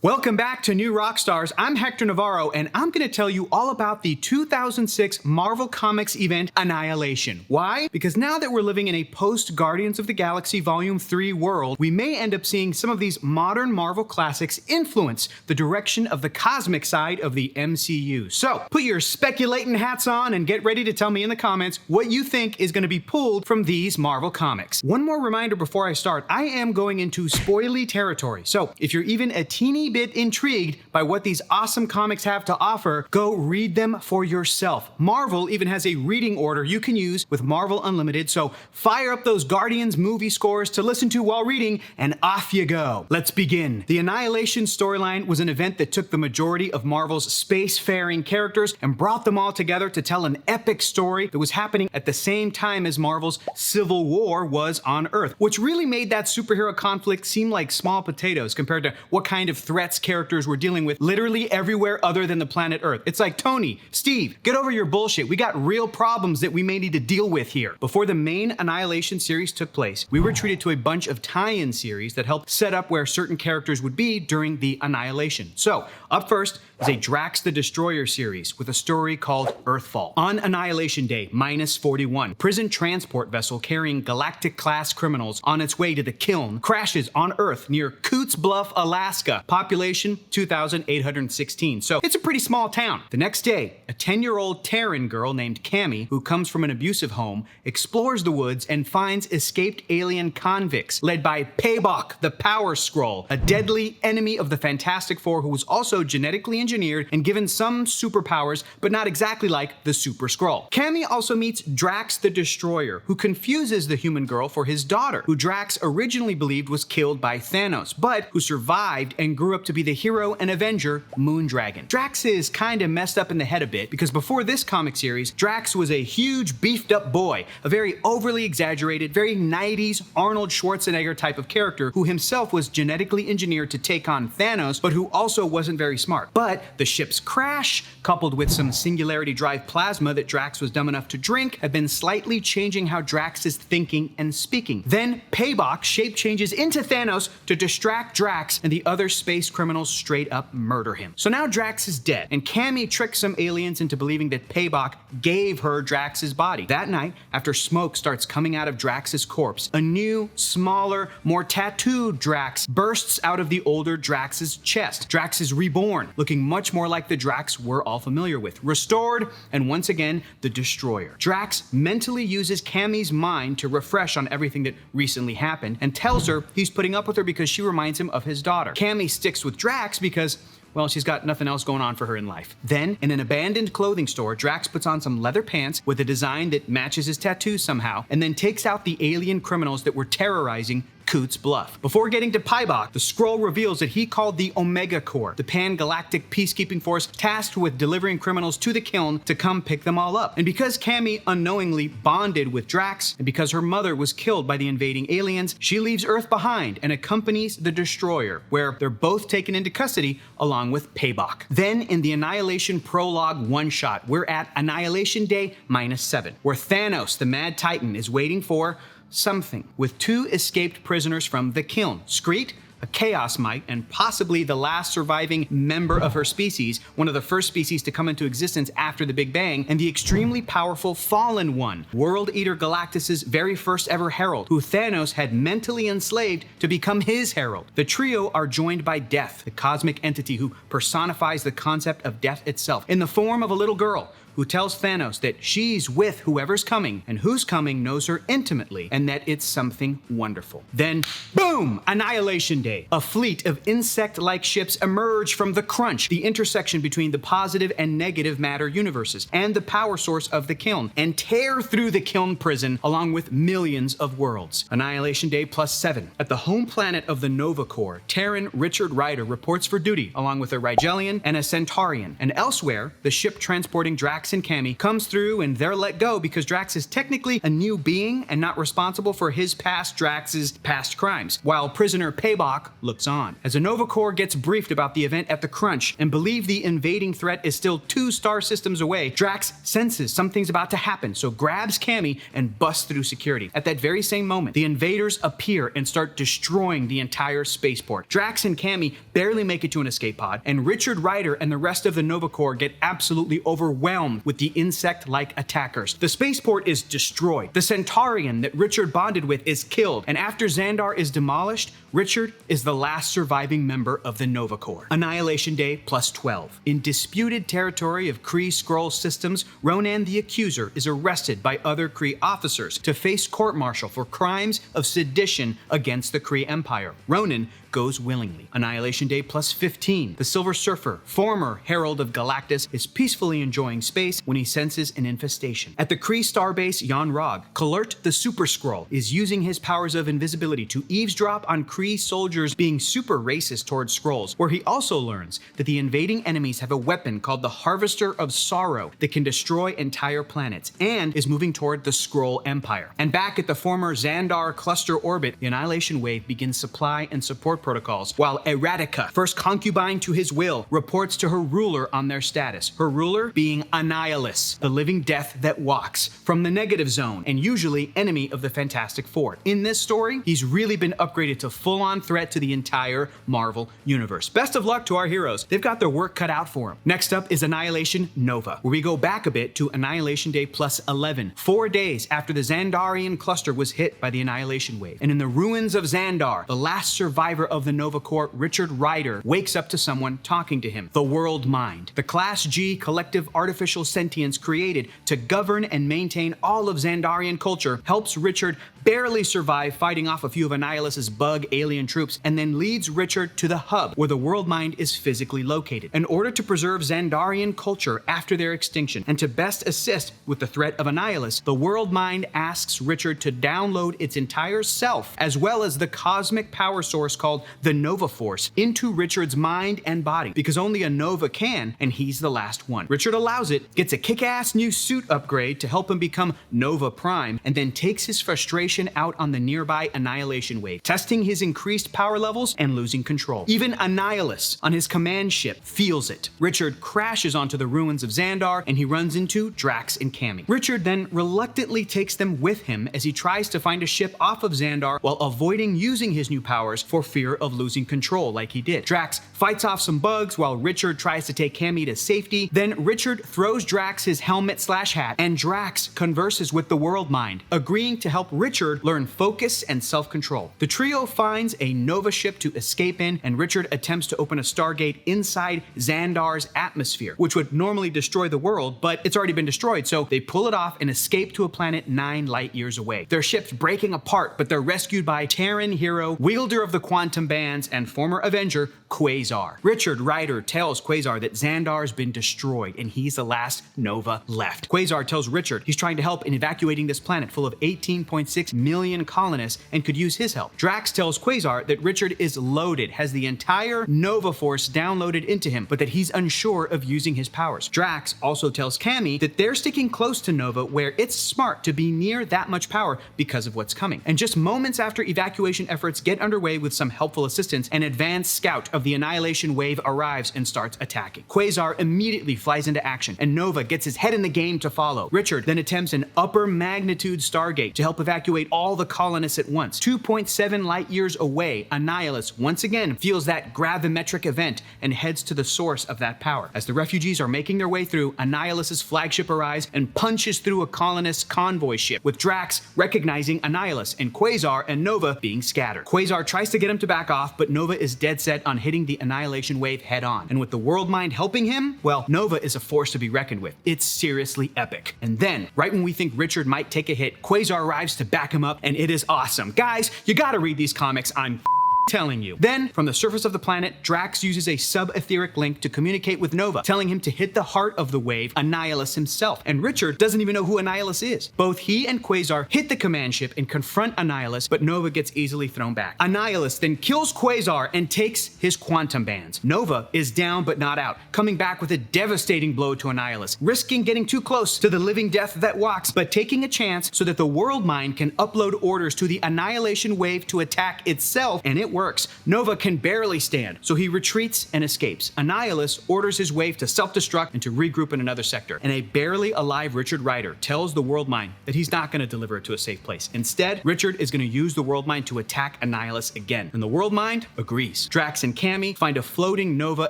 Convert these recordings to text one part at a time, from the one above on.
Welcome back to New Rockstars. I'm Hector Navarro, and I'm going to tell you all about the 2006 Marvel Comics event Annihilation. Why? Because now that we're living in a post-Guardians of the Galaxy Volume 3 world, we may end up seeing some of these modern Marvel classics influence the direction of the cosmic side of the MCU. So, put your speculating hats on and get ready to tell me in the comments what you think is going to be pulled from these Marvel comics. One more reminder before I start, I am going into spoily territory, so if you're even a teeny bit intrigued by what these awesome comics have to offer, go read them for yourself. Marvel even has a reading order you can use with Marvel Unlimited, so fire up those Guardians movie scores to listen to while reading, and off you go. Let's begin. The Annihilation storyline was an event that took the majority of Marvel's spacefaring characters and brought them all together to tell an epic story that was happening at the same time as Marvel's Civil War was on Earth, which really made that superhero conflict seem like small potatoes compared to what kind of threats characters were dealing with literally everywhere other than the planet Earth. It's like, Tony, Steve, get over your bullshit. We got real problems that we may need to deal with here. Before the main Annihilation series took place, we were treated to a bunch of tie-in series that helped set up where certain characters would be during the Annihilation. So, up first is a Drax the Destroyer series with a story called Earthfall. On Annihilation Day, -41, prison transport vessel carrying galactic-class criminals on its way to the Kiln crashes on Earth near Coots Bluff, Alaska. Population 2,816, so it's a pretty small town. The next day, a 10-year-old Terran girl named Cammy, who comes from an abusive home, explores the woods and finds escaped alien convicts led by Paybok, the Power Scroll, a deadly enemy of the Fantastic Four who was also genetically engineered and given some superpowers, but not exactly like the Super Skrull. Cammy also meets Drax the Destroyer, who confuses the human girl for his daughter, who Drax originally believed was killed by Thanos, but who survived and grew up to be the hero and Avenger, Moondragon. Drax is kinda messed up in the head a bit, because before this comic series, Drax was a huge beefed up boy, a very overly exaggerated, very 90s Arnold Schwarzenegger type of character who himself was genetically engineered to take on Thanos, but who also wasn't very smart. But the ship's crash, coupled with some singularity drive plasma that Drax was dumb enough to drink, have been slightly changing how Drax is thinking and speaking. Then Paybok shape changes into Thanos to distract Drax, and the other space criminals straight up murder him. So now Drax is dead, and Cammy tricks some aliens into believing that Paybok gave her Drax's body. That night, after smoke starts coming out of Drax's corpse, a new, smaller, more tattooed Drax bursts out of the older Drax's chest. Drax is reborn, looking much more like the Drax we're all familiar with, restored, and once again, the Destroyer. Drax mentally uses Cammy's mind to refresh on everything that recently happened, and tells her he's putting up with her because she reminds him of his daughter. Cammy sticks with Drax because, well, she's got nothing else going on for her in life. Then, in an abandoned clothing store, Drax puts on some leather pants with a design that matches his tattoos somehow, and then takes out the alien criminals that were terrorizing Coots Bluff. Before getting to Paybok, the Skrull reveals that he called the Omega Corps, the pan-galactic peacekeeping force tasked with delivering criminals to the Kiln to come pick them all up. And because Cammy unknowingly bonded with Drax, and because her mother was killed by the invading aliens, she leaves Earth behind and accompanies the Destroyer, where they're both taken into custody along with Paybok. Then, in the Annihilation Prologue one-shot, we're at Annihilation Day -7, where Thanos, the Mad Titan, is waiting for something, with two escaped prisoners from the Kiln. Skreet, a Chaos Mite, and possibly the last surviving member of her species, one of the first species to come into existence after the Big Bang, and the extremely powerful Fallen One, World Eater Galactus' very first ever herald, who Thanos had mentally enslaved to become his herald. The trio are joined by Death, the cosmic entity who personifies the concept of death itself, in the form of a little girl, who tells Thanos that she's with whoever's coming, and who's coming knows her intimately, and that it's something wonderful. Then, boom! Annihilation Day. A fleet of insect-like ships emerge from the Crunch, the intersection between the positive and negative matter universes, and the power source of the Kiln, and tear through the Kiln prison along with millions of worlds. Annihilation Day +7. At the home planet of the Nova Corps, Terran Richard Ryder reports for duty, along with a Rigelian and a Centaurian, and elsewhere, the ship transporting Drax Drax and Cammy, comes through and they're let go because Drax is technically a new being and not responsible for his past Drax's past crimes, while prisoner Paybok looks on. As the Nova Corps gets briefed about the event at the Crunch and believe the invading threat is still 2 star systems away, Drax senses something's about to happen, so grabs Cammy and busts through security. At that very same moment, the invaders appear and start destroying the entire spaceport. Drax and Cammy barely make it to an escape pod, and Richard Rider and the rest of the Nova Corps get absolutely overwhelmed with the insect-like attackers. The spaceport is destroyed. The Centaurian that Richard bonded with is killed, and after Xandar is demolished, Richard is the last surviving member of the Nova Corps. Annihilation Day +12. In disputed territory of Kree Skrull systems, Ronan the Accuser is arrested by other Kree officers to face court-martial for crimes of sedition against the Kree Empire. Ronan goes willingly. Annihilation Day +15. The Silver Surfer, former Herald of Galactus, is peacefully enjoying space when he senses an infestation. At the Kree starbase Yon Rog, Kalert the Super Skrull is using his powers of invisibility to eavesdrop on Kree soldiers being super racist towards Skrulls, where he also learns that the invading enemies have a weapon called the Harvester of Sorrow that can destroy entire planets, and is moving toward the Skrull Empire. And back at the former Xandar cluster orbit, the Annihilation Wave begins supply and support protocols, while Erratica, first concubine to his will, reports to her ruler on their status, her ruler being Annihilus, the living death that walks, from the negative zone, and usually enemy of the Fantastic Four. In this story, he's really been upgraded to full-on threat to the entire Marvel Universe. Best of luck to our heroes. They've got their work cut out for them. Next up is Annihilation Nova, where we go back a bit to Annihilation Day +11, 4 days after the Xandarian cluster was hit by the Annihilation Wave. And in the ruins of Xandar, the last survivor of the Nova Corps, Richard Rider, wakes up to someone talking to him, the World Mind, the Class G collective artificial sentience created to govern and maintain all of Xandarian culture, helps Richard barely survive fighting off a few of Annihilus's bug alien troops, and then leads Richard to the hub where the World Mind is physically located. In order to preserve Xandarian culture after their extinction and to best assist with the threat of Annihilus, the World Mind asks Richard to download its entire self, as well as the cosmic power source called the Nova Force, into Richard's mind and body, because only a Nova can, and he's the last one. Richard allows it, gets a kick-ass new suit upgrade to help him become Nova Prime, and then takes his frustration out on the nearby Annihilation Wave, testing his increased power levels and losing control. Even Annihilus on his command ship feels it. Richard crashes onto the ruins of Xandar, and he runs into Drax and Cammy. Richard then reluctantly takes them with him as he tries to find a ship off of Xandar while avoiding using his new powers for fear of losing control like he did. Drax fights off some bugs while Richard tries to take Cammy to safety. Then Richard throws Drax his helmet/hat, and Drax converses with the World Mind, agreeing to help Richard learn focus and self-control. The trio finds a Nova ship to escape in, and Richard attempts to open a Stargate inside Xandar's atmosphere, which would normally destroy the world, but it's already been destroyed, so they pull it off and escape to a planet 9 light years away. Their ship's breaking apart, but they're rescued by Terran hero, wielder of the quantum bands, and former Avenger, Quasar. Richard Rider tells Quasar that Xandar's been destroyed, and he's the last Nova left. Quasar tells Richard he's trying to help in evacuating this planet full of 18.6 million colonists and could use his help. Drax tells Quasar that Richard is loaded, has the entire Nova Force downloaded into him, but that he's unsure of using his powers. Drax also tells Cammy that they're sticking close to Nova, where it's smart to be near that much power because of what's coming. And just moments after evacuation efforts get underway with some helpful assistance, an advanced scout of the Annihilation Wave arrives and starts attacking. Quasar immediately flies into action, and Nova gets his head in the game to follow. Richard then attempts an upper magnitude Stargate to help evacuate all the colonists at once. 2.7 light years away, Annihilus once again feels that gravimetric event and heads to the source of that power. As the refugees are making their way through, Annihilus's flagship arrives and punches through a colonist convoy ship, with Drax recognizing Annihilus and Quasar and Nova being scattered. Quasar tries to get him to back off, but Nova is dead set on hitting the Annihilation Wave head on. And with the World Mind helping him, well, Nova is a force to be reckoned with. It's seriously epic. And then, right when we think Richard might take a hit, Quasar arrives to back him up, and it is awesome. Guys, you gotta read these comics. I'm telling you. Then, from the surface of the planet, Drax uses a sub-etheric link to communicate with Nova, telling him to hit the heart of the wave, Annihilus himself. And Richard doesn't even know who Annihilus is. Both he and Quasar hit the command ship and confront Annihilus, but Nova gets easily thrown back. Annihilus then kills Quasar and takes his quantum bands. Nova is down but not out, coming back with a devastating blow to Annihilus, risking getting too close to the living death that walks, but taking a chance so that the world mind can upload orders to the Annihilation wave to attack itself, and it works. Nova can barely stand, so he retreats and escapes. Annihilus orders his wave to self-destruct and to regroup in another sector, and a barely alive Richard Rider tells the world mind that he's not going to deliver it to a safe place. Instead, Richard is going to use the world mind to attack Annihilus again, and the world mind agrees. Drax and Cammy find a floating Nova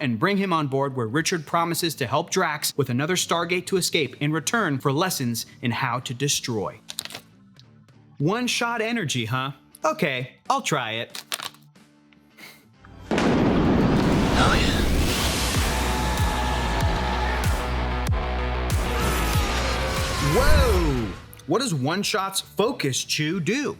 and bring him on board, where Richard promises to help Drax with another Stargate to escape in return for lessons in how to destroy. One-shot energy, huh? Okay, I'll try it. Oh yeah. Whoa! What does one-shot's focus chew do?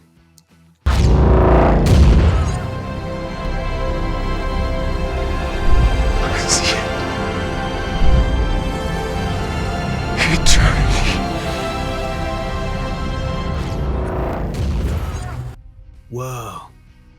Whoa.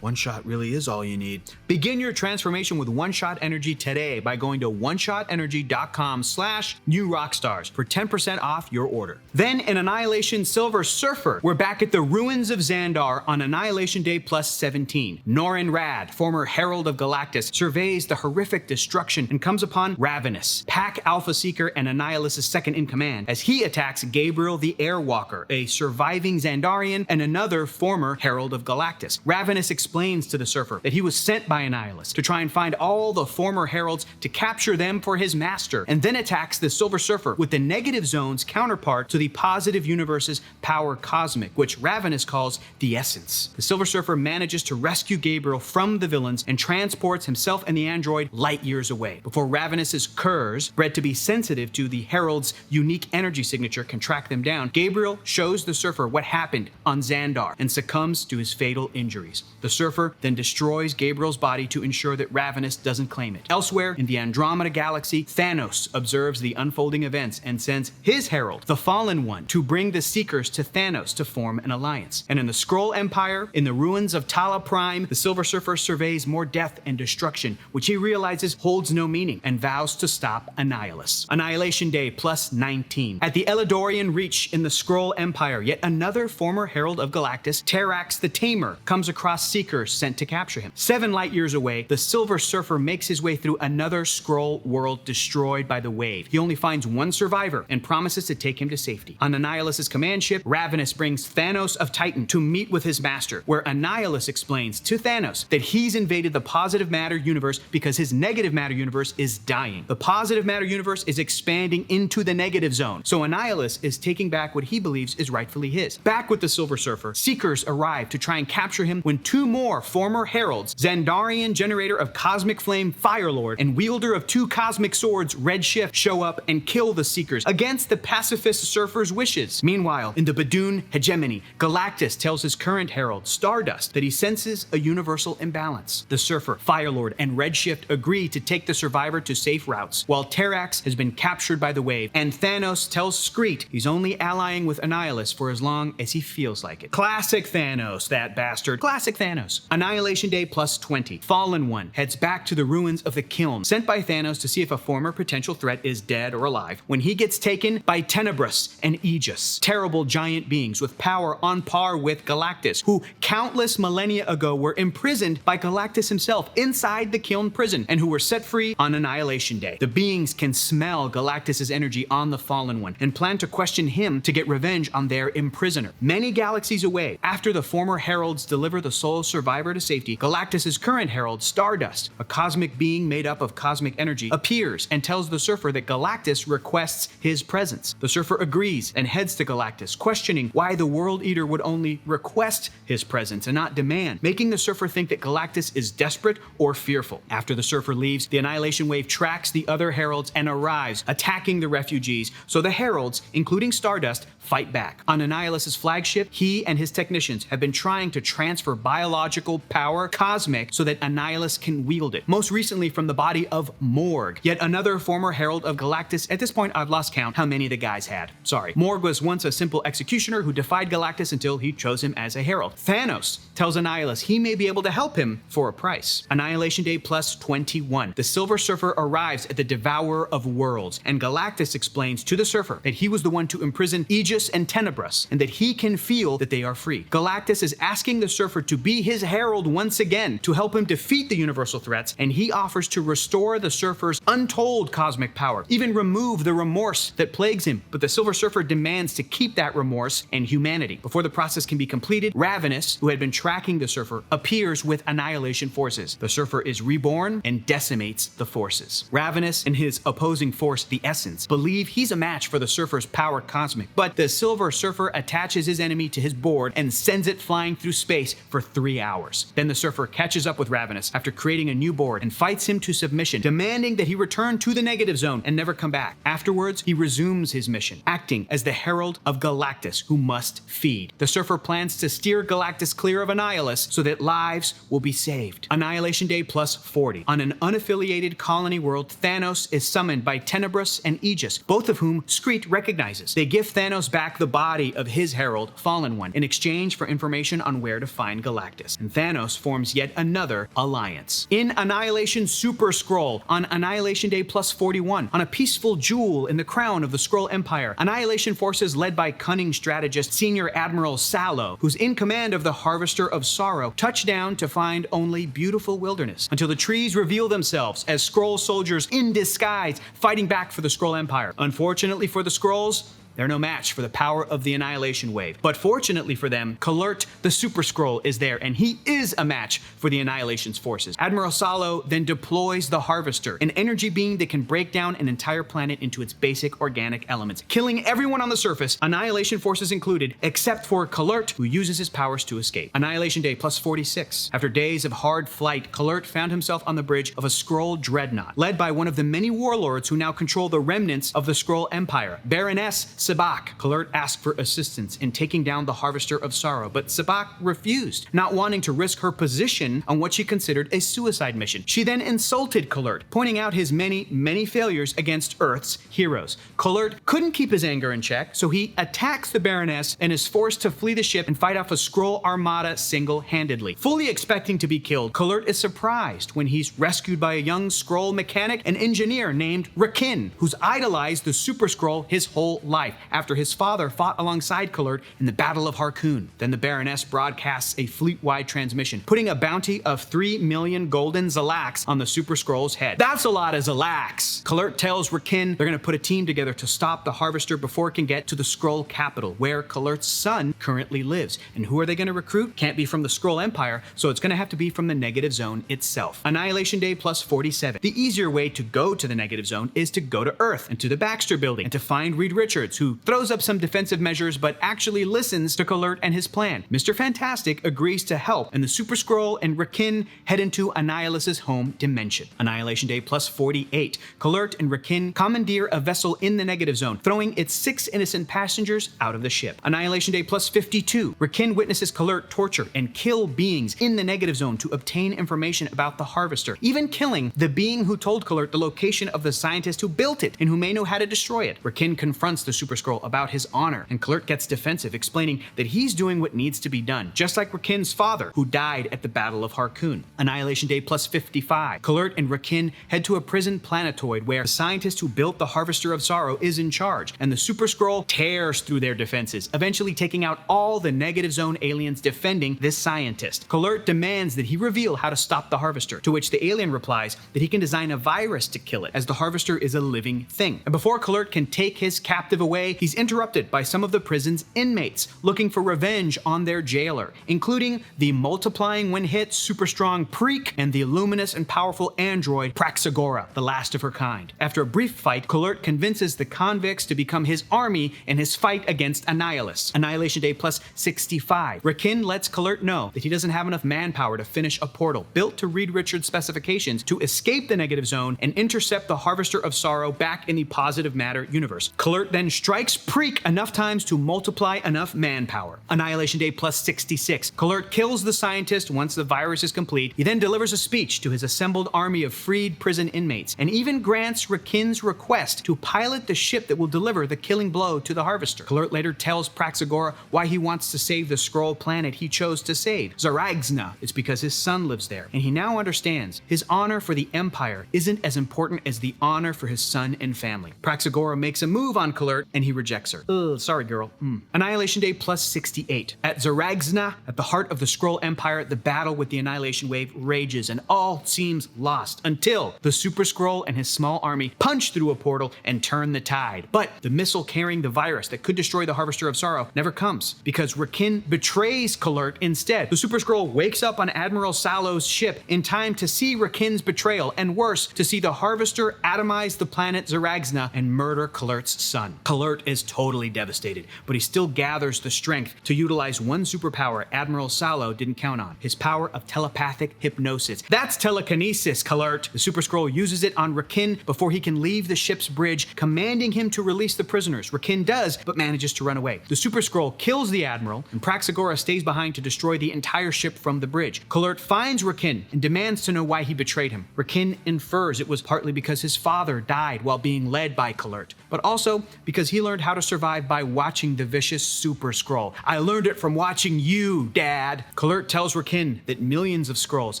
One shot really is all you need. Begin your transformation with One Shot Energy today by going to oneshotenergy.com/newrockstars for 10% off your order. Then in Annihilation Silver Surfer, we're back at the ruins of Xandar on Annihilation Day +17. Norrin Rad, former Herald of Galactus, surveys the horrific destruction and comes upon Ravenous, Pack Alpha Seeker and Annihilus' second-in-command, as he attacks Gabriel the Airwalker, a surviving Xandarian and another former Herald of Galactus. Ravenous explains to the Surfer that he was sent by Annihilus to try and find all the former heralds to capture them for his master, and then attacks the Silver Surfer with the negative zone's counterpart to the positive universe's power cosmic, which Ravenous calls the Essence. The Silver Surfer manages to rescue Gabriel from the villains and transports himself and the android light years away, before Ravenous's curs, bred to be sensitive to the herald's unique energy signature, can track them down. Gabriel shows the Surfer what happened on Xandar and succumbs to his fatal injuries. The Surfer then destroys Gabriel's body to ensure that Ravenous doesn't claim it. Elsewhere in the Andromeda Galaxy, Thanos observes the unfolding events and sends his herald, the Fallen One, to bring the Seekers to Thanos to form an alliance. And in the Skrull Empire, in the ruins of Tala Prime, the Silver Surfer surveys more death and destruction, which he realizes holds no meaning, and vows to stop Annihilus. Annihilation Day +19. At the Elidorian Reach in the Skrull Empire, yet another former Herald of Galactus, Terrax the Tamer, comes across Seekers sent to capture him. 7 light years away, the Silver Surfer makes his way through another Skrull world destroyed by the wave. He only finds one survivor and promises to take him to safety. On Annihilus' command ship, Ravenous brings Thanos of Titan to meet with his master, where Annihilus explains to Thanos that he's invaded the positive matter universe because his negative matter universe is dying. The positive matter universe is expanding into the negative zone, so Annihilus is taking back what he believes is rightfully his. Back with the Silver Surfer, Seekers arrive to try and capture him when 2 more former heralds, Xandarian generator of cosmic flame Firelord and wielder of 2 cosmic swords Redshift, show up and kill the Seekers against the pacifist Surfer's wishes. Meanwhile, in the Badoon hegemony, Galactus tells his current herald, Stardust, that he senses a universal imbalance. The Surfer, Firelord, and Redshift agree to take the survivor to safe routes, while Terrax has been captured by the wave, and Thanos tells Skreet he's only allying with Annihilus for as long as he feels like it. Classic Thanos, that bastard. Classic Thanos. Annihilation Day +20. Fallen One heads back to the ruins of the Kiln, sent by Thanos to see if a former potential threat is dead or alive, when he gets taken by Tenebrous and Aegis, terrible giant beings with power on par with Galactus, who countless millennia ago were imprisoned by Galactus himself inside the Kiln prison, and who were set free on Annihilation Day. The beings can smell Galactus' energy on the Fallen One and plan to question him to get revenge on their imprisoner. Many galaxies away, after the former heralds deliver the sole survivor to safety, Galactus' current herald, Stardust, a cosmic being made up of cosmic energy, appears and tells the Surfer that Galactus requests his presence. The Surfer agrees and heads to Galactus, questioning why the World Eater would only request his presence and not demand, making the Surfer think that Galactus is desperate or fearful. After the Surfer leaves, the Annihilation Wave tracks the other heralds and arrives, attacking the refugees, so the heralds, including Stardust, fight back. On Annihilus's flagship, he and his technicians have been trying to transfer biological power, cosmic, so that Annihilus can wield it. Most recently from the body of Morg, yet another former herald of Galactus. At this point, I've lost count how many the guys had. Sorry. Morg was once a simple executioner who defied Galactus until he chose him as a herald. Thanos tells Annihilus he may be able to help him for a price. Annihilation Day plus 21. The Silver Surfer arrives at the Devourer of Worlds, and Galactus explains to the Surfer that he was the one to imprison Aegis and Tenebrous, and that he can feel that they are free. Galactus is asking the Surfer to be his herald once again to help him defeat the universal threats, and he offers to restore the Surfer's untold cosmic power, even remove the remorse that plagues him. But the Silver Surfer demands to keep that remorse and humanity. Before the process can be completed, Ravenous, who had been tracking the Surfer, appears with Annihilation forces. The Surfer is reborn and decimates the forces. Ravenous and his opposing force, the Essence, believe he's a match for the Surfer's power cosmic, but the Silver Surfer attaches his enemy to his board and sends it flying through space for 3 hours. Then the Surfer catches up with Ravenous after creating a new board and fights him to submission, demanding that he return to the negative zone and never come back. Afterwards, he resumes his mission, acting as the herald of Galactus, who must feed. The Surfer plans to steer Galactus clear of Annihilus so that lives will be saved. Annihilation Day plus 40. On an unaffiliated colony world, Thanos is summoned by Tenebrous and Aegis, both of whom Skreet recognizes. They give Thanos back the body of his herald, Fallen One, in exchange for information on where to find Galactus. And Thanos forms yet another alliance. In Annihilation Super Skrull, on Annihilation Day plus 41, on a peaceful Joule in the crown of the Skrull Empire, Annihilation forces led by cunning strategist Senior Admiral Sallow, who's in command of the Harvester of Sorrow, touch down to find only beautiful wilderness, until the trees reveal themselves as Skrull soldiers in disguise fighting back for the Skrull Empire. Unfortunately for the Skrulls, they're no match for the power of the Annihilation Wave. But fortunately for them, Kalurt, the Super Skrull, is there, and he is a match for the Annihilation's forces. Admiral Sallow then deploys the Harvester, an energy being that can break down an entire planet into its basic organic elements, killing everyone on the surface, Annihilation forces included, except for Kalurt, who uses his powers to escape. Annihilation Day plus 46. After days of hard flight, Kalurt found himself on the bridge of a Skrull dreadnought, led by one of the many warlords who now control the remnants of the Skrull Empire, Baroness Sabak. Kalurt asked for assistance in taking down the Harvester of Sorrow, but Sabak refused, not wanting to risk her position on what she considered a suicide mission. She then insulted Kalurt, pointing out his many failures against Earth's heroes. Kalurt couldn't keep his anger in check, so he attacks the Baroness and is forced to flee the ship and fight off a Skrull armada single-handedly. Fully expecting to be killed, Kalurt is surprised when he's rescued by a young Skrull mechanic and engineer named Rakin, who's idolized the Super Skrull his whole life, after his father fought alongside Kalurt in the Battle of Harkoon. Then the Baroness broadcasts a fleet-wide transmission, putting a bounty of 3 million golden Zalax on the Super Skrull's head. That's a lot of Zalax! Kalurt tells Rakin they're gonna put a team together to stop the Harvester before it can get to the Skrull capital, where Kalurt's son currently lives. And who are they gonna recruit? Can't be from the Skrull Empire, so it's gonna have to be from the Negative Zone itself. Annihilation Day plus 47. The easier way to go to the Negative Zone is to go to Earth and to the Baxter Building, and to find Reed Richards, who throws up some defensive measures but actually listens to Kalurt and his plan. Mr. Fantastic agrees to help, and the Super Skrull and Rakin head into Annihilus's home dimension. Annihilation Day plus 48. Kalurt and Rakin commandeer a vessel in the Negative Zone, throwing its 6 innocent passengers out of the ship. Annihilation Day plus 52. Rakin witnesses Kalurt torture and kill beings in the Negative Zone to obtain information about the Harvester, even killing the being who told Kalurt the location of the scientist who built it and who may know how to destroy it. Rakin confronts the Super Skrull about his honor, and Kalurt gets defensive, explaining that he's doing what needs to be done, just like Rakin's father, who died at the Battle of Harkoon. Annihilation Day plus 55. Kalurt and Rakin head to a prison planetoid where the scientist who built the Harvester of Sorrow is in charge, and the Super Skrull tears through their defenses, eventually taking out all the Negative Zone aliens defending this scientist. Kalurt demands that he reveal how to stop the Harvester, to which the alien replies that he can design a virus to kill it, as the Harvester is a living thing. And before Kalurt can take his captive away, he's interrupted by some of the prison's inmates looking for revenge on their jailer, including the multiplying when hit super strong Preek and the luminous and powerful android Praxagora, the last of her kind. After a brief fight, Kalurt convinces the convicts to become his army in his fight against Annihilus. Annihilation Day plus 65. Rakin lets Kalurt know that he doesn't have enough manpower to finish a portal built to Reed Richards' specifications to escape the Negative Zone and intercept the Harvester of Sorrow back in the positive matter universe. Kalurt then strikes strikes Preek enough times to multiply enough manpower. Annihilation Day plus 66. Kalert kills the scientist once the virus is complete. He then delivers a speech to his assembled army of freed prison inmates, and even grants Rakin's request to pilot the ship that will deliver the killing blow to the Harvester. Kalert later tells Praxagora why he wants to save the Skrull planet he chose to save, Zaragsna. It's because his son lives there, and he now understands his honor for the Empire isn't as important as the honor for his son and family. Praxagora makes a move on Kalert, and he rejects her. Ugh, sorry girl. Annihilation Day plus 68. At Zaragsna, at the heart of the Skrull Empire, the battle with the Annihilation Wave rages, and all seems lost until the Super Skrull and his small army punch through a portal and turn the tide. But the missile carrying the virus that could destroy the Harvester of Sorrow never comes, because Rakin betrays Kalert instead. The Super Skrull wakes up on Admiral Salo's ship in time to see Rakin's betrayal, and worse, to see the Harvester atomize the planet Zaragsna and murder Kalert's son. Kalert is totally devastated, but he still gathers the strength to utilize one superpower Admiral Salo didn't count on, his power of telepathic hypnosis. That's telekinesis, Kalert. The Super Skrull uses it on Rakin before he can leave the ship's bridge, commanding him to release the prisoners. Rakin does, but manages to run away. The Super Skrull kills the Admiral, and Praxagora stays behind to destroy the entire ship from the bridge. Kalert finds Rakin and demands to know why he betrayed him. Rakin infers it was partly because his father died while being led by Kalert, but also because he learned how to survive by watching the vicious Super Skrull. I learned it from watching you, Dad. Kalert tells Rakin that millions of Skrulls,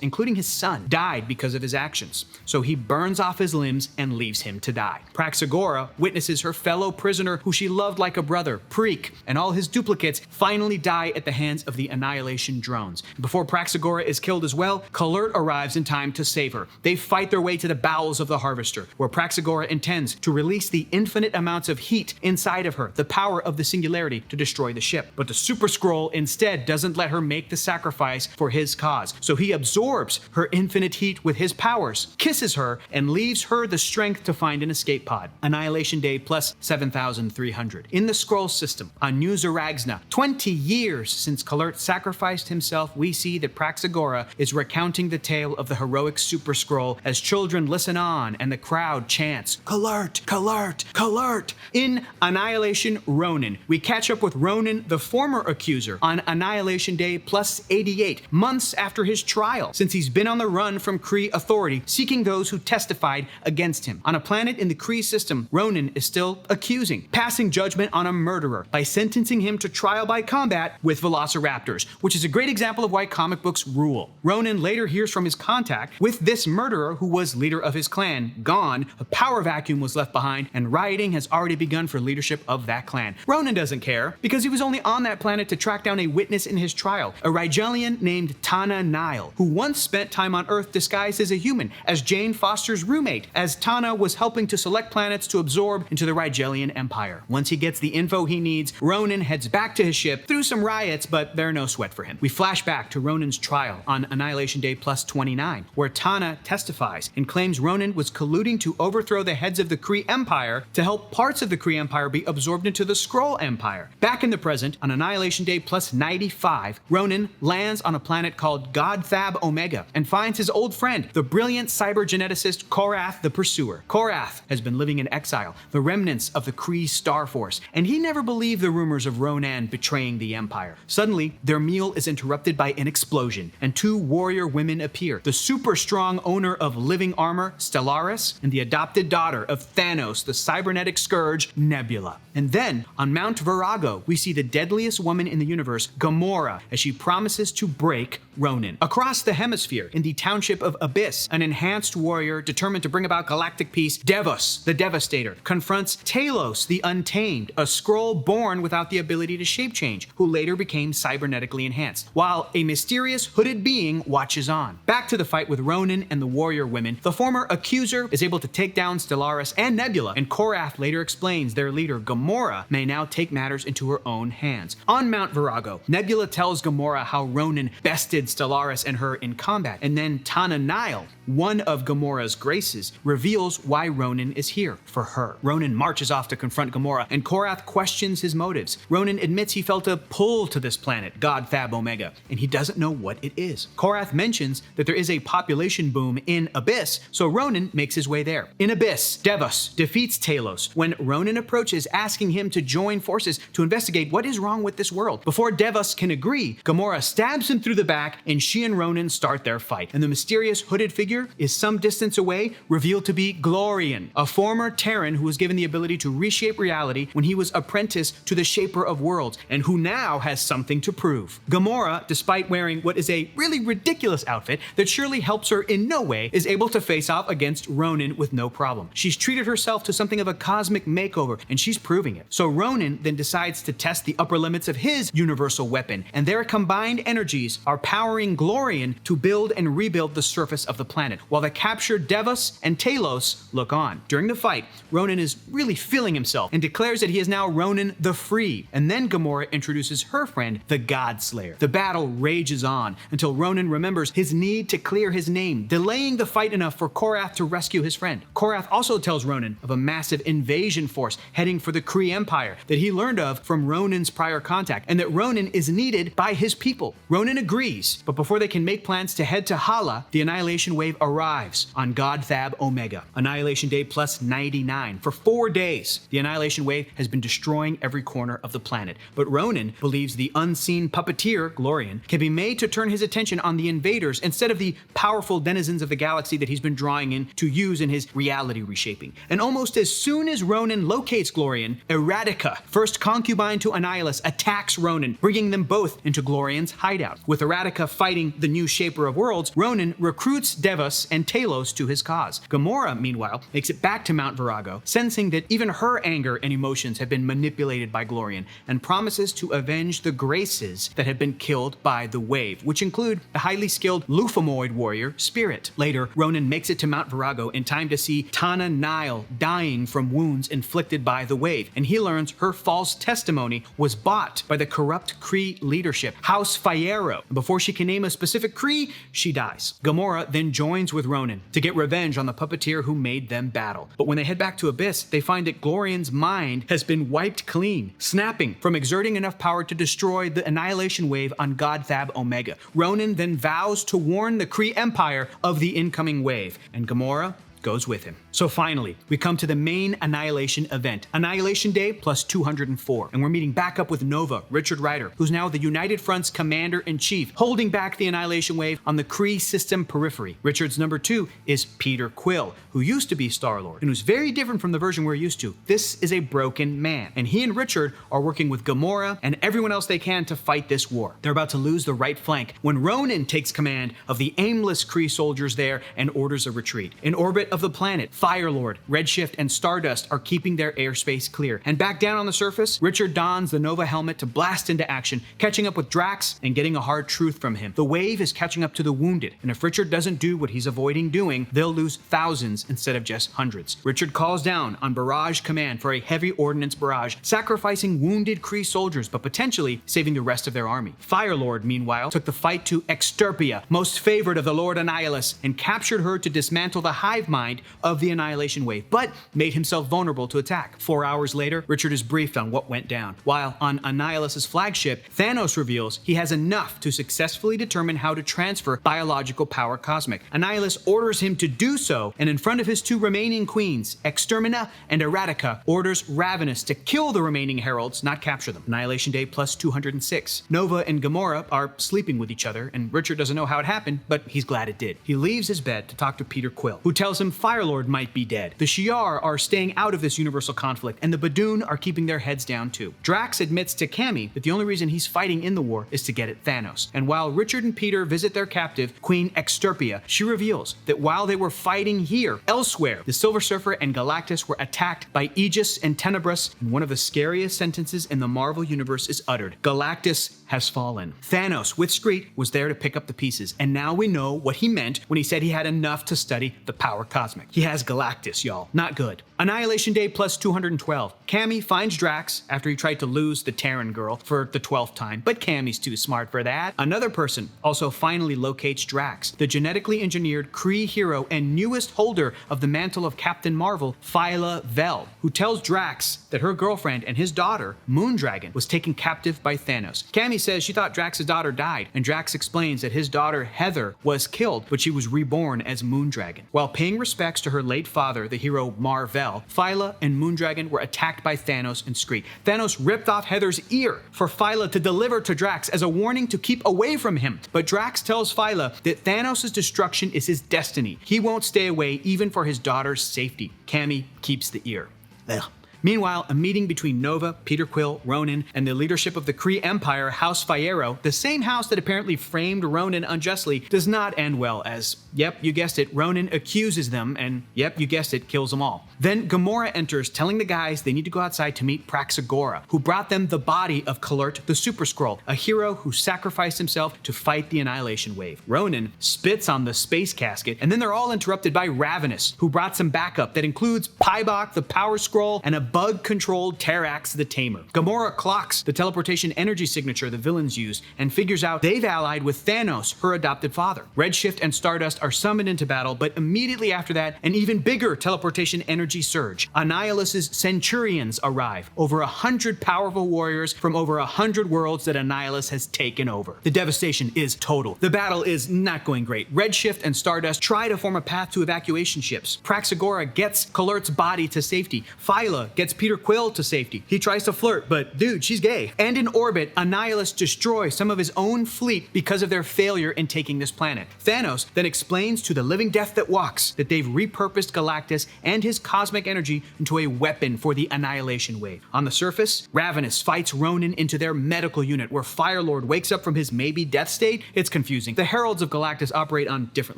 including his son, died because of his actions, so he burns off his limbs and leaves him to die. Praxagora witnesses her fellow prisoner, who she loved like a brother, Preek, and all his duplicates finally die at the hands of the Annihilation drones. Before Praxagora is killed as well, Kalert arrives in time to save her. They fight their way to the bowels of the Harvester, where Praxagora intends to release the infinite amounts of heat inside of her, the power of the singularity, to destroy the ship. But the Super Skrull instead doesn't let her make the sacrifice for his cause, so he absorbs her infinite heat with his powers, kisses her, and leaves her the strength to find an escape pod. Annihilation Day plus 7,300. In the Skrull system, on New Zaragsna, 20 years since Kalert sacrificed himself, we see that Praxagora is recounting the tale of the heroic Super Skrull as children listen on and the crowd chants, Kalert, Kalert, Kalert. In Annihilation Ronin, we catch up with Ronin, the former accuser, on Annihilation Day plus 88, months after his trial, since he's been on the run from Kree authority, seeking those who testified against him. On a planet in the Kree system, Ronin is still accusing, passing judgment on a murderer by sentencing him to trial by combat with velociraptors, which is a great example of why comic books rule. Ronin later hears from his contact with this murderer, who was leader of his clan, gone, a power vacuum was left behind, and rioting has already begun for leadership of that clan. Ronin doesn't care, because he was only on that planet to track down a witness in his trial, a Rigelian named Tana Nile, who once spent time on Earth disguised as a human, as Jane Foster's roommate, as Tana was helping to select planets to absorb into the Rigelian Empire. Once he gets the info he needs, Ronin heads back to his ship through some riots, but they're no sweat for him. We flash back to Ronin's trial on Annihilation Day plus 29, where Tana testifies and claims Ronin was colluding to overthrow the heads of the Kree Empire to help parts of the Kree Empire be absorbed into the Skrull Empire. Back in the present, on Annihilation Day plus 95, Ronin lands on a planet called Godthab Omega and finds his old friend, the brilliant cybergeneticist Korath the Pursuer. Korath has been living in exile, the remnants of the Kree Star Force, and he never believed the rumors of Ronan betraying the Empire. Suddenly, their meal is interrupted by an explosion, and two warrior women appear, the super strong owner of living armor, Stellaris, and the adopted daughter of Thanos, the cybernetic scourge, Nebula. And then, on Mount Virago, we see the deadliest woman in the universe, Gamora, as she promises to break Ronin. Across the hemisphere, in the township of Abyss, an enhanced warrior determined to bring about galactic peace, Devos, the Devastator, confronts Talos, the Untamed, a Skrull born without the ability to shape change, who later became cybernetically enhanced, while a mysterious hooded being watches on. Back to the fight with Ronin and the warrior women, the former accuser is able to take down Stellaris and Nebula, and Korath later explains their leader, Gamora, may now take matters into her own hands. On Mount Virago, Nebula tells Gamora how Ronin bested Stellaris and her in combat, and then Tana Nile one of Gamora's graces, reveals why Ronan is here, for her. Ronan marches off to confront Gamora, and Korath questions his motives. Ronan admits he felt a pull to this planet, God Thab Omega, and he doesn't know what it is. Korath mentions that there is a population boom in Abyss, so Ronan makes his way there. In Abyss, Devos defeats Talos when Ronan approaches, asking him to join forces to investigate what is wrong with this world. Before Devos can agree, Gamora stabs him through the back, and she and Ronan start their fight. And the mysterious hooded figure is some distance away, revealed to be Glorian, a former Terran who was given the ability to reshape reality when he was apprentice to the Shaper of Worlds, and who now has something to prove. Gamora, despite wearing what is a really ridiculous outfit that surely helps her in no way, is able to face off against Ronan with no problem. She's treated herself to something of a cosmic makeover, and she's proving it. So Ronan then decides to test the upper limits of his universal weapon, and their combined energies are powering Glorian to build and rebuild the surface of the planet, while the captured Devos and Talos look on. During the fight, Ronan is really feeling himself and declares that he is now Ronan the Free, and then Gamora introduces her friend, the Godslayer. The battle rages on until Ronan remembers his need to clear his name, delaying the fight enough for Korath to rescue his friend. Korath also tells Ronan of a massive invasion force heading for the Kree Empire that he learned of from Ronan's prior contact, and that Ronan is needed by his people. Ronan agrees, but before they can make plans to head to Hala, the Annihilation Wave arrives on God Thab Omega. Annihilation Day plus 99. For 4 days, the Annihilation Wave has been destroying every corner of the planet, but Ronan believes the unseen puppeteer, Glorian, can be made to turn his attention on the invaders instead of the powerful denizens of the galaxy that he's been drawing in to use in his reality reshaping. And almost as soon as Ronan locates Glorian, Eradika, first concubine to Annihilus, attacks Ronan, bringing them both into Glorian's hideout. With Eradika fighting the new Shaper of Worlds, Ronan recruits Devos and Talos to his cause. Gamora, meanwhile, makes it back to Mount Virago, sensing that even her anger and emotions have been manipulated by Glorian, and promises to avenge the graces that have been killed by the Wave, which include the highly skilled Lufamoid warrior, Spirit. Later, Ronan makes it to Mount Virago in time to see Tana Nile dying from wounds inflicted by the Wave, and he learns her false testimony was bought by the corrupt Kree leadership, House Fierro. Before she can name a specific Kree, she dies. Gamora then joins with Ronan to get revenge on the puppeteer who made them battle. But when they head back to Abyss, they find that Glorian's mind has been wiped clean, snapping from exerting enough power to destroy the Annihilation Wave on God Thab Omega. Ronan then vows to warn the Kree Empire of the incoming wave, and Gamora goes with him. So finally, we come to the main Annihilation event, Annihilation Day plus 204, and we're meeting back up with Nova, Richard Rider, who's now the United Front's commander-in-chief, holding back the Annihilation Wave on the Kree system periphery. Richard's number 2 is Peter Quill, who used to be Star-Lord, and who's very different from the version we're used to. This is a broken man, and he and Richard are working with Gamora and everyone else they can to fight this war. They're about to lose the right flank when Ronan takes command of the aimless Kree soldiers there and orders a retreat. In orbit of the planet, Firelord, Redshift, and Stardust are keeping their airspace clear. And back down on the surface, Richard dons the Nova helmet to blast into action, catching up with Drax and getting a hard truth from him. The Wave is catching up to the wounded, and if Richard doesn't do what he's avoiding doing, they'll lose thousands instead of just hundreds. Richard calls down on Barrage Command for a heavy ordnance barrage, sacrificing wounded Kree soldiers, but potentially saving the rest of their army. Firelord, meanwhile, took the fight to Extirpia, most favored of the Lord Annihilus, and captured her to dismantle the hive mind of the Annihilation Wave, but made himself vulnerable to attack. 4 hours later, Richard is briefed on what went down. While on Annihilus's flagship, Thanos reveals he has enough to successfully determine how to transfer biological power cosmic. Annihilus orders him to do so, and in front of his 2 remaining queens, Extermina and Eradika, orders Ravenous to kill the remaining heralds, not capture them. Annihilation Day plus 206. Nova and Gamora are sleeping with each other, and Richard doesn't know how it happened, but he's glad it did. He leaves his bed to talk to Peter Quill, who tells him Firelord might be dead. The Shi'ar are staying out of this universal conflict, and the Badoon are keeping their heads down too. Drax admits to Cammy that the only reason he's fighting in the war is to get at Thanos. And while Richard and Peter visit their captive, Queen Extirpia, she reveals that while they were fighting here, elsewhere, the Silver Surfer and Galactus were attacked by Aegis and Tenebris, and one of the scariest sentences in the Marvel Universe is uttered: Galactus has fallen. Thanos, with Skreet, was there to pick up the pieces, and now we know what he meant when he said he had enough to study the power cosmic. He has Galactus, y'all. Not good. Annihilation Day plus 212. Cammy finds Drax after he tried to lose the Terran girl for the 12th time, but Cammy's too smart for that. Another person also finally locates Drax, the genetically engineered Kree hero and newest holder of the mantle of Captain Marvel, Phyla Vel, who tells Drax that her girlfriend and his daughter, Moondragon, was taken captive by Thanos. Cammy says she thought Drax's daughter died, and Drax explains that his daughter Heather was killed, but she was reborn as Moondragon. While paying respects to her late father, the hero Mar-Vell, Phyla and Moondragon were attacked by Thanos and Skreet. Thanos ripped off Heather's ear for Phyla to deliver to Drax as a warning to keep away from him. But Drax tells Phyla that Thanos' destruction is his destiny. He won't stay away even for his daughter's safety. Cammy keeps the ear. Ugh. Meanwhile, a meeting between Nova, Peter Quill, Ronan, and the leadership of the Kree Empire, House Fierro, the same house that apparently framed Ronan unjustly, does not end well as, yep, you guessed it, Ronan accuses them and, yep, you guessed it, kills them all. Then Gamora enters, telling the guys they need to go outside to meet Praxagora, who brought them the body of Kalurt the Super Skrull, a hero who sacrificed himself to fight the Annihilation Wave. Ronan spits on the space casket, and then they're all interrupted by Ravenous, who brought some backup that includes Pybok, the Power Scroll, and a bug-controlled Terrax the Tamer. Gamora clocks the teleportation energy signature the villains use and figures out they've allied with Thanos, her adopted father. Redshift and Stardust are summoned into battle, but immediately after that, an even bigger teleportation energy surge. Annihilus's Centurions arrive, over 100 powerful warriors from over 100 worlds that Annihilus has taken over. The devastation is total. The battle is not going great. Redshift and Stardust try to form a path to evacuation ships. Praxagora gets Kalurt's body to safety. Phyla gets Peter Quill to safety. He tries to flirt, but dude, she's gay. And in orbit, Annihilus destroys some of his own fleet because of their failure in taking this planet. Thanos then explains to the living death that walks that they've repurposed Galactus and his cosmic energy into a weapon for the Annihilation Wave. On the surface, Ravenous fights Ronan into their medical unit where Firelord wakes up from his maybe death state. It's confusing. The Heralds of Galactus operate on different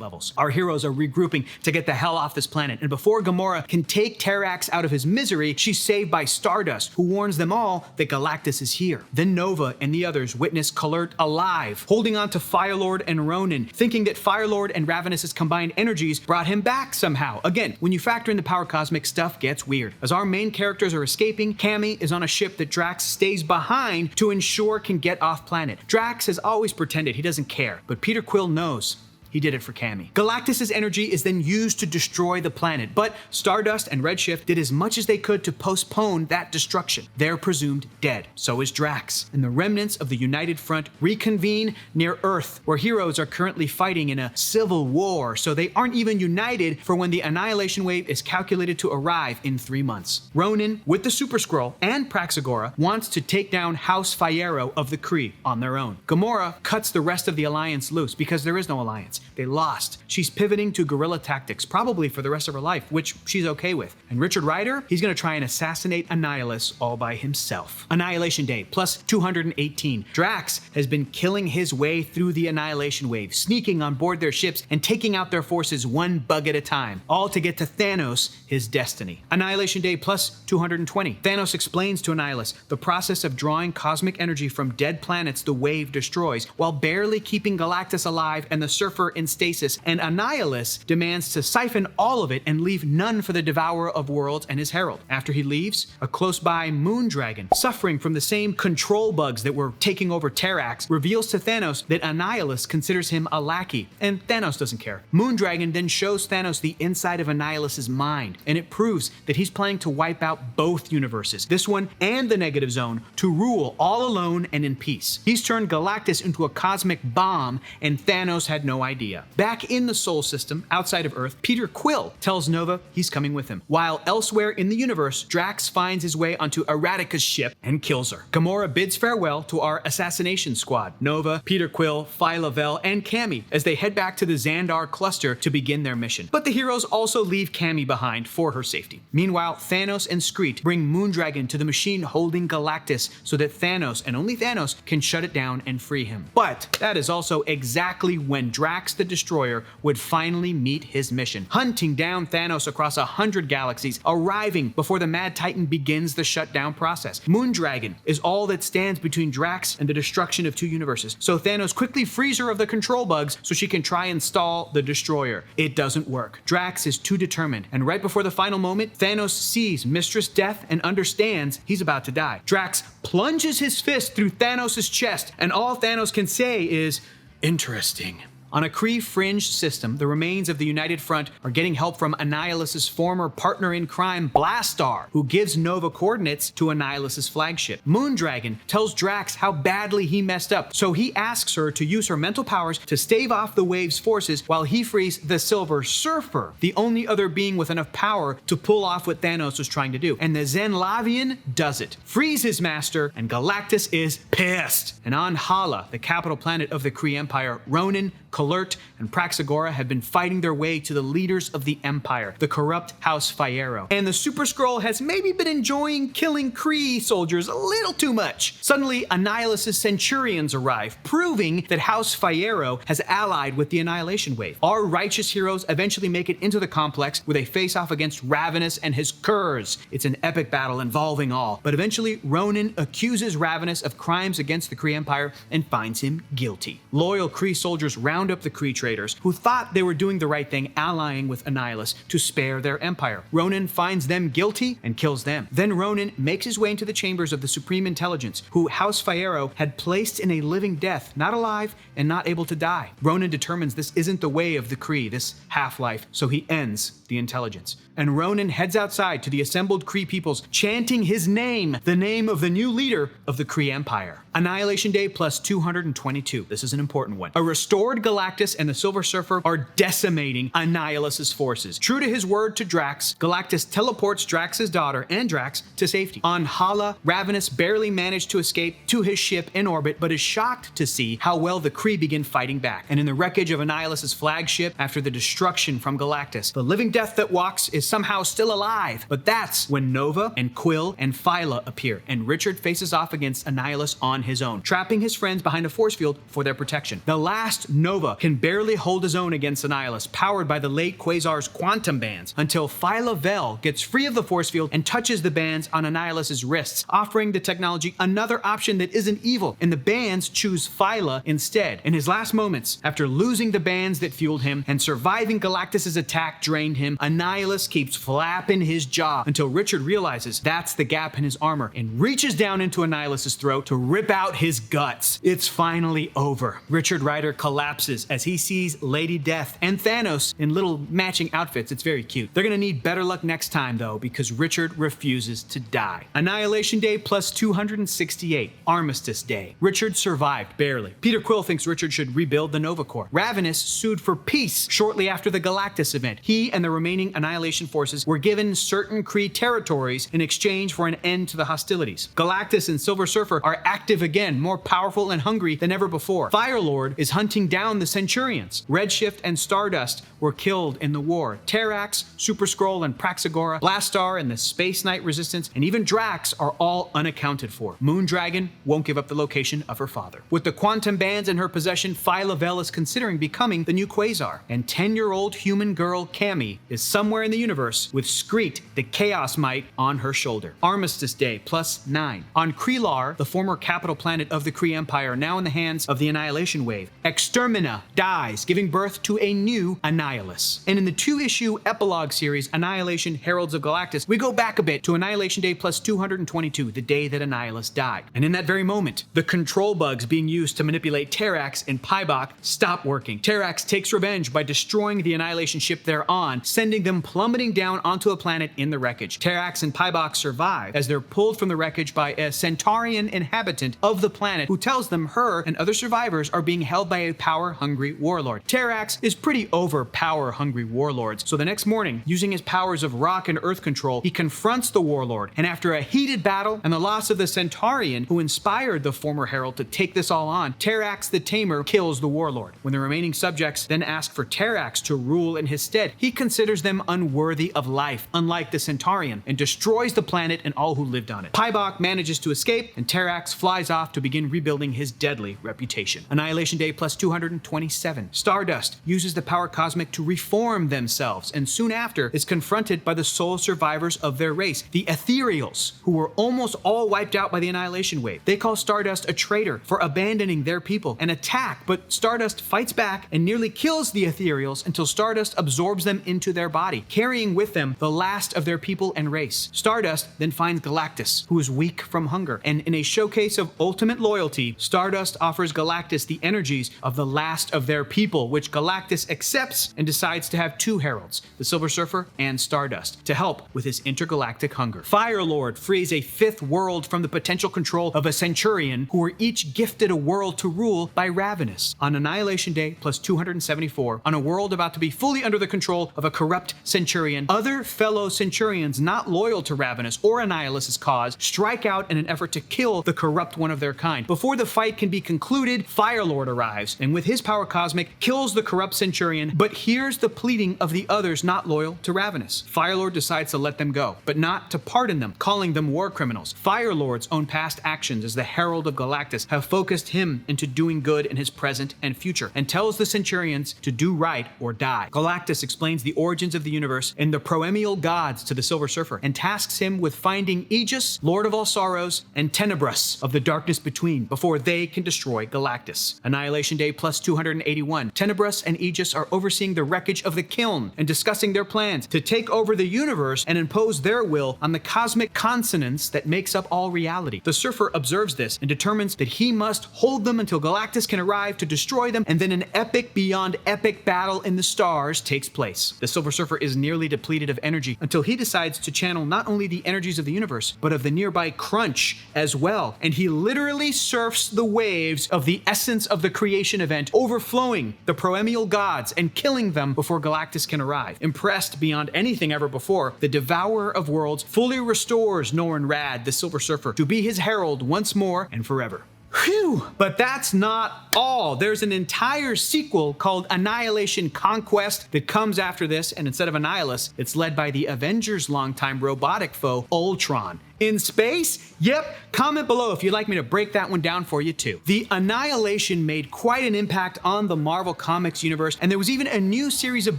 levels. Our heroes are regrouping to get the hell off this planet, and before Gamora can take Terrax out of his misery, she's saved by Stardust, who warns them all that Galactus is here. Then Nova and the others witness Kalurt alive, holding on to Firelord and Ronan, thinking that Firelord and Ravenous's combined energies brought him back somehow. Again, when you factor in the power cosmic, stuff gets weird. As our main characters are escaping, Cammy is on a ship that Drax stays behind to ensure can get off planet. Drax has always pretended he doesn't care, but Peter Quill knows. He did it for Cammy. Galactus's energy is then used to destroy the planet, but Stardust and Redshift did as much as they could to postpone that destruction. They're presumed dead. So is Drax. And the remnants of the United Front reconvene near Earth, where heroes are currently fighting in a civil war, so they aren't even united for when the Annihilation Wave is calculated to arrive in 3 months. Ronan, with the Super Skrull and Praxagora, wants to take down House Fierro of the Kree on their own. Gamora cuts the rest of the Alliance loose because there is no alliance. They lost. She's pivoting to guerrilla tactics, probably for the rest of her life, which she's okay with. And Richard Rider, he's gonna try and assassinate Annihilus all by himself. Annihilation Day, plus 218. Drax has been killing his way through the Annihilation Wave, sneaking on board their ships and taking out their forces one bug at a time, all to get to Thanos, his destiny. Annihilation Day, plus 220. Thanos explains to Annihilus the process of drawing cosmic energy from dead planets the wave destroys, while barely keeping Galactus alive and the Surfer in stasis, and Annihilus demands to siphon all of it and leave none for the Devourer of Worlds and his Herald. After he leaves, a close-by Moondragon, suffering from the same control bugs that were taking over Terrax, reveals to Thanos that Annihilus considers him a lackey, and Thanos doesn't care. Moondragon then shows Thanos the inside of Annihilus's mind, and it proves that he's planning to wipe out both universes, this one and the Negative Zone, to rule all alone and in peace. He's turned Galactus into a cosmic bomb, and Thanos had no idea. Back in the Sol System, outside of Earth, Peter Quill tells Nova he's coming with him. While elsewhere in the universe, Drax finds his way onto Erratica's ship and kills her. Gamora bids farewell to our assassination squad, Nova, Peter Quill, Phyla Vel, and Cammy, as they head back to the Xandar cluster to begin their mission. But the heroes also leave Cammy behind for her safety. Meanwhile, Thanos and Skreet bring Moondragon to the machine holding Galactus so that Thanos, and only Thanos, can shut it down and free him. But that is also exactly when Drax Drax the Destroyer would finally meet his mission, hunting down Thanos across 100 galaxies, arriving before the Mad Titan begins the shutdown process. Moondragon is all that stands between Drax and the destruction of two universes, so Thanos quickly frees her of the control bugs so she can try and stall the Destroyer. It doesn't work. Drax is too determined, and right before the final moment, Thanos sees Mistress Death and understands he's about to die. Drax plunges his fist through Thanos' chest, and all Thanos can say is, "Interesting." On a Kree-fringed system, the remains of the United Front are getting help from Annihilus' former partner in crime, Blastar, who gives Nova coordinates to Annihilus' flagship. Moondragon tells Drax how badly he messed up, so he asks her to use her mental powers to stave off the wave's forces while he frees the Silver Surfer, the only other being with enough power to pull off what Thanos was trying to do. And the Zenlavian does it, frees his master, and Galactus is pissed. And on Hala, the capital planet of the Kree Empire, Ronan, Kalurt, and Praxagora have been fighting their way to the leaders of the Empire, the corrupt House Fiero. And the Super Skrull has maybe been enjoying killing Kree soldiers a little too much. Suddenly, Annihilus' Centurions arrive, proving that House Fiero has allied with the Annihilation Wave. Our righteous heroes eventually make it into the complex where they face off against Ravenous and his curs. It's an epic battle involving all, but eventually Ronan accuses Ravenous of crimes against the Kree Empire and finds him guilty. Loyal Kree soldiers round up the Kree traitors who thought they were doing the right thing, allying with Annihilus to spare their empire. Ronan finds them guilty and kills them. Then Ronan makes his way into the chambers of the Supreme Intelligence, who House Fiero had placed in a living death, not alive and not able to die. Ronan determines this isn't the way of the Kree, this half-life, so he ends the intelligence. And Ronan heads outside to the assembled Kree peoples, chanting his name, the name of the new leader of the Kree Empire. Annihilation Day plus 222. This is an important one. A restored Galactus and the Silver Surfer are decimating Annihilus' forces. True to his word to Drax, Galactus teleports Drax's daughter and Drax to safety. On Hala, Ravenous barely managed to escape to his ship in orbit, but is shocked to see how well the Kree begin fighting back. And in the wreckage of Annihilus' flagship, after the destruction from Galactus, the living death that walks is somehow still alive. But that's when Nova and Quill and Phyla appear, and Richard faces off against Annihilus on his own, trapping his friends behind a force field for their protection. The last Nova can barely hold his own against Annihilus, powered by the late Quasar's quantum bands, until Phyla Vel gets free of the force field and touches the bands on Annihilus' wrists, offering the technology another option that isn't evil, and the bands choose Phyla instead. In his last moments, after losing the bands that fueled him and surviving Galactus' attack drained him, Annihilus keeps flapping his jaw until Richard realizes that's the gap in his armor and reaches down into Annihilus' throat to rip out his guts. It's finally over. Richard Rider collapses as he sees Lady Death and Thanos in little matching outfits. It's very cute. They're gonna need better luck next time though, because Richard refuses to die. Annihilation Day plus 268. Armistice Day. Richard survived, barely. Peter Quill thinks Richard should rebuild the Nova Corps. Ravenous sued for peace shortly after the Galactus event. He and the remaining Annihilation forces were given certain Kree territories in exchange for an end to the hostilities. Galactus and Silver Surfer are active again, more powerful and hungry than ever before. Firelord is hunting down the Centurions. Redshift and Stardust were killed in the war. Terrax, Super Skrull, and Praxagora, Blastar and the Space Knight Resistance, and even Drax are all unaccounted for. Moondragon won't give up the location of her father. With the quantum bands in her possession, Phyla Vel is considering becoming the new Quasar. And 10-year-old human girl Cammy is somewhere in the universe with Skreet, the Chaos Might, on her shoulder. Armistice Day plus 9. On Kreelar, the former capital planet of the Kree Empire, now in the hands of the Annihilation Wave, Extermina dies, giving birth to a new Annihilus. And in the 2-issue epilogue series, Annihilation Heralds of Galactus, we go back a bit to Annihilation Day plus 222, the day that Annihilus died. And in that very moment, the control bugs being used to manipulate Terrax and Pybok stop working. Terrax takes revenge by destroying the Annihilation ship they're on, sending them plummeting down onto a planet in the wreckage. Terrax and Pybok survive as they're pulled from the wreckage by a Centaurian inhabitant of the planet who tells them her and other survivors are being held by a power-hungry warlord. Terrax is pretty over power-hungry warlords, so the next morning, using his powers of rock and earth control, he confronts the warlord, and after a heated battle and the loss of the Centaurian who inspired the former herald to take this all on, Terrax the Tamer kills the warlord. When the remaining subjects then ask for Terrax to rule in his stead, he considers them unworthy of life, unlike the Centaurian, and destroys the planet and all who lived on it. Pybok manages to escape, and Terrax flies off to begin rebuilding his deadly reputation. Annihilation Day plus 227. Stardust uses the power cosmic to reform themselves, and soon after is confronted by the sole survivors of their race, the Ethereals, who were almost all wiped out by the Annihilation Wave. They call Stardust a traitor for abandoning their people and attack, but Stardust fights back and nearly kills the Ethereals until Stardust absorbs them into their body, carrying with them the last of their people and race. Stardust then finds Galactus, who is weak from hunger, and in a showcase of ultimate loyalty, Stardust offers Galactus the energies of the last of their people, which Galactus accepts and decides to have two heralds, the Silver Surfer and Stardust, to help with his intergalactic hunger. Firelord frees a fifth world from the potential control of a Centurion, who were each gifted a world to rule by Ravenous. On Annihilation Day plus 274, on a world about to be fully under the control of a corrupt Centurion, other fellow Centurions not loyal to Ravenous or Annihilus's cause strike out in an effort to kill the corrupt one of their kind. Before the fight can be concluded, Firelord arrives, and with his power cosmic, kills the corrupt Centurion, but hears the pleading of the others not loyal to Ravenous. Firelord decides to let them go, but not to pardon them, calling them war criminals. Firelord's own past actions as the Herald of Galactus have focused him into doing good in his present and future, and tells the Centurions to do right or die. Galactus explains the origins of the universe and the proemial gods to the Silver Surfer, and tasks him with finding Aegis, Lord of all sorrows, and Tenebrus of the darkness between before they can destroy Galactus. Annihilation Day plus 281. Tenebrus and Aegis are overseeing the wreckage of the Kiln and discussing their plans to take over the universe and impose their will on the cosmic consonance that makes up all reality. The Surfer observes this and determines that he must hold them until Galactus can arrive to destroy them, and then an epic beyond epic battle in the stars takes place. The Silver Surfer is nearly depleted of energy until he decides to channel not only the energies of the universe, but of the nearby Crunch as well, and he literally surfs the waves of the essence of the creation event, overflowing the proemial gods and killing them before Galactus can arrive. Impressed beyond anything ever before, the Devourer of Worlds fully restores Norrin Radd, the Silver Surfer, to be his herald once more and forever. Phew! But that's not all. There's an entire sequel called Annihilation Conquest that comes after this, and instead of Annihilus, it's led by the Avengers' longtime robotic foe, Ultron. In space? Yep. Comment below if you'd like me to break that one down for you too. The Annihilation made quite an impact on the Marvel Comics universe, and there was even a new series of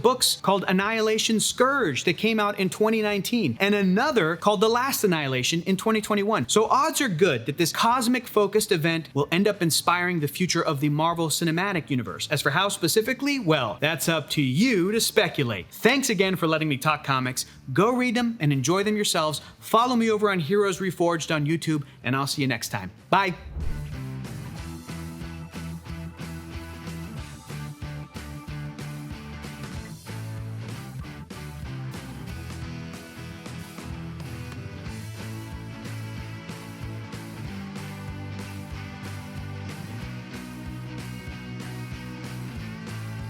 books called Annihilation Scourge that came out in 2019, and another called The Last Annihilation in 2021. So odds are good that this cosmic-focused event will end up inspiring the future of the Marvel Cinematic Universe. As for how specifically, well, that's up to you to speculate. Thanks again for letting me talk comics. Go read them and enjoy them yourselves. Follow me over on Heroes Reforged on YouTube, and I'll see you next time. Bye.